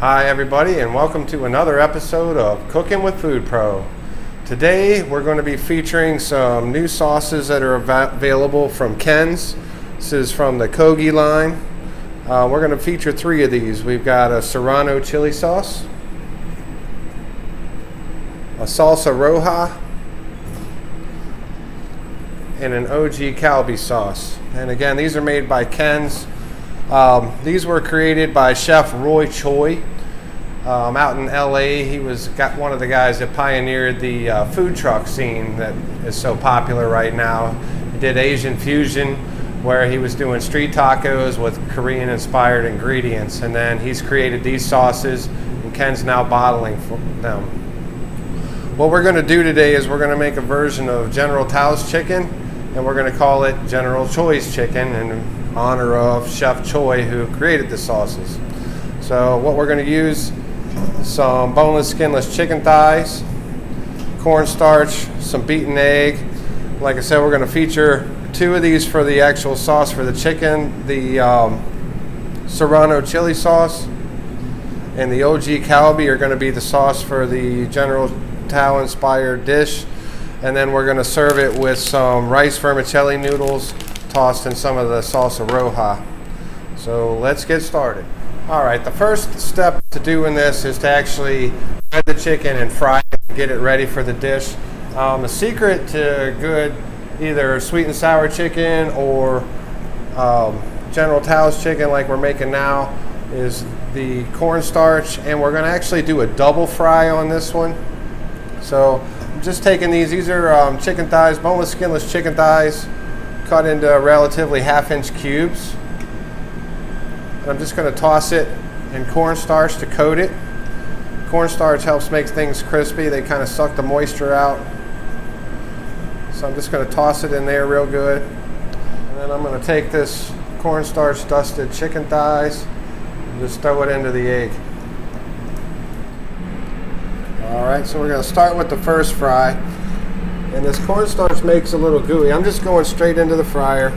Hi everybody, and welcome to another episode of Cooking with Food Pro. Today we're going to be featuring some new sauces that are available from Ken's. This is from the Kogi line. We're going to feature three of these. We've got a Serrano chili sauce, a salsa roja, and an OG Calbee sauce. And again, these are made by Ken's. These were created by Chef Choi out in LA. He was one of the guys that pioneered the food truck scene that is so popular right now. He did Asian fusion, where he was doing street tacos with Korean inspired ingredients, and then he's created these sauces, and Ken's now bottling them. What we're going to do today is we're going to make a version of General Tao's chicken, and we're going to call it General Choi's chicken in honor of Chef Choi, who created the sauces. So what we're going to use: some boneless, skinless chicken thighs, cornstarch, some beaten egg. Like I said, we're going to feature two of these for the actual sauce for the chicken: the Serrano chili sauce and the OG Calbee are going to be the sauce for the General Tao inspired dish. And then we're going to serve it with some rice vermicelli noodles tossed in some of the salsa roja. So let's get started. All right, the first step to doing this is to actually add the chicken and fry it and get it ready for the dish. The secret to good either sweet and sour chicken or General Tao's chicken like we're making now is the cornstarch, and we're going to actually do a double fry on this one. So I'm just taking these are chicken thighs, boneless, skinless chicken thighs, cut into relatively half-inch cubes. And I'm just going to toss it in cornstarch to coat it. Cornstarch helps make things crispy. They kind of suck the moisture out. So I'm just going to toss it in there real good. And then I'm going to take this cornstarch dusted chicken thighs and just throw it into the egg. Alright, so we're going to start with the first fry. And this cornstarch makes a little gooey. I'm just going straight into the fryer.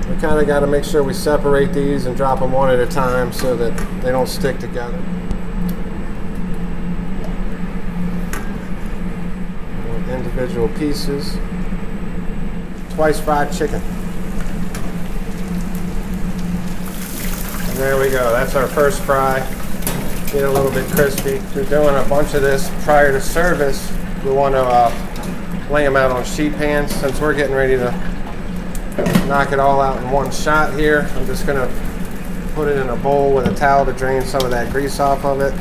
We kind of got to make sure we separate these and drop them one at a time so that they don't stick together. Individual pieces. Twice fried chicken. And there we go. That's our first fry. Get a little bit crispy. If you're doing a bunch of this prior to service, we want to lay them out on sheet pans. Since we're getting ready to knock it all out in one shot here, I'm just going to put it in a bowl with a towel to drain some of that grease off of it.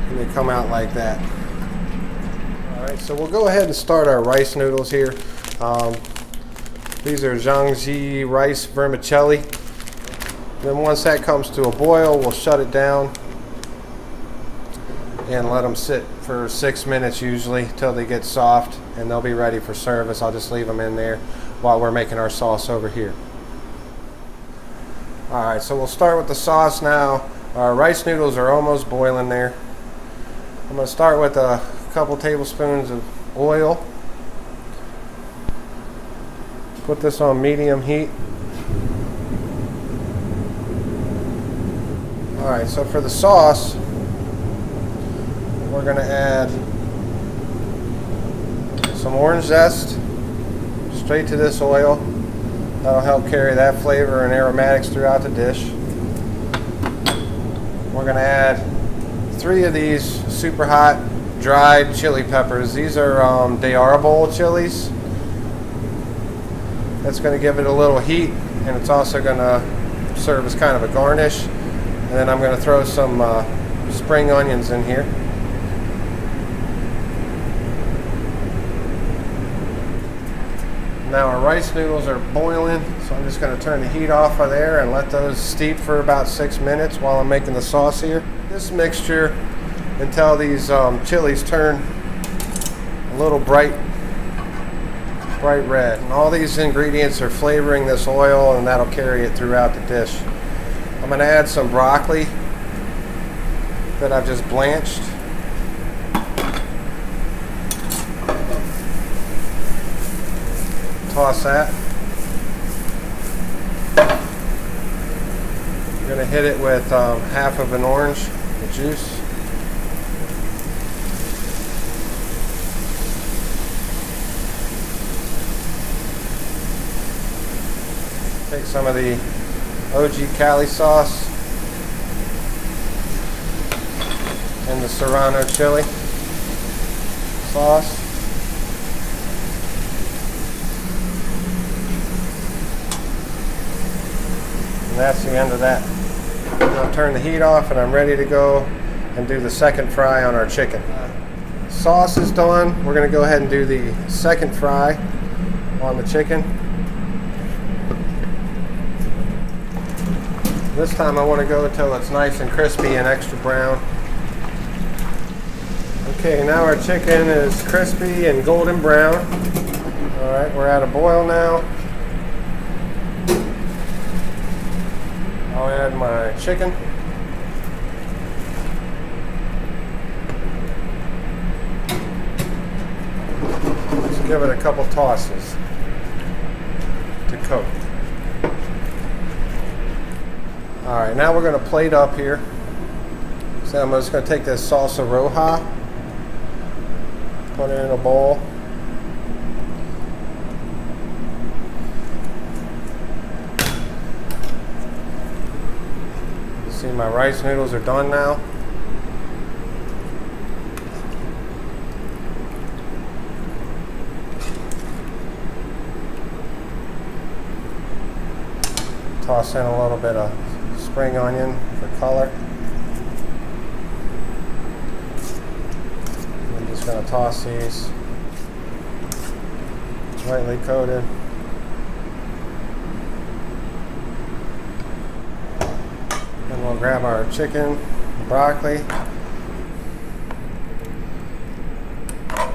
And they come out like that. Alright, so we'll go ahead and start our rice noodles here. These are Zhangji rice vermicelli. Then once that comes to a boil, we'll shut it down and let them sit for 6 minutes usually till they get soft, and they'll be ready for service. I'll just leave them in there while we're making our sauce over here. Alright, so we'll start with the sauce now. Our rice noodles are almost boiling there. I'm going to start with a couple tablespoons of oil. Put this on medium heat. Alright, so for the sauce, we're going to add some orange zest straight to this oil. That'll help carry that flavor and aromatics throughout the dish. We're going to add 3 of these super hot dried chili peppers. These are de arbol chilies. That's going to give it a little heat, and it's also going to serve as kind of a garnish. And then I'm going to throw some spring onions in here. Now our rice noodles are boiling, so I'm just going to turn the heat off of there and let those steep for about 6 minutes while I'm making the sauce here. This mixture until these chilies turn a little bright red. And all these ingredients are flavoring this oil, and that'll carry it throughout the dish. I'm going to add some broccoli that I've just blanched. Toss that. I'm going gonna hit it with half of an orange, the juice. Take some of the OG Cali sauce and the Serrano chili sauce. And that's the end of that. I'll turn the heat off and I'm ready to go and do the second fry on our chicken. Sauce is done. We're going to go ahead and do the second fry on the chicken. This time I want to go until it's nice and crispy and extra brown. Okay, now our chicken is crispy and golden brown. All right, we're at a boil now. I'll add my chicken. Just give it a couple tosses to coat. All right, now we're going to plate up here. So I'm just going to take this salsa roja, put it in a bowl. You see my rice noodles are done now. Toss in a little bit of spring onion for color. I'm just going to toss these lightly coated. Then we'll grab our chicken, broccoli. Put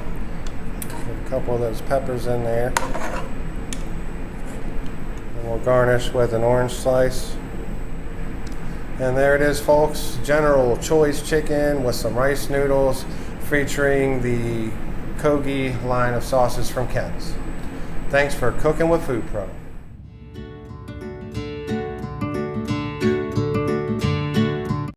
a couple of those peppers in there. And we'll garnish with an orange slice. And there it is, folks. General Choi's chicken with some rice noodles featuring the Kogi line of sauces from Ken's. Thanks for cooking with Food Pro.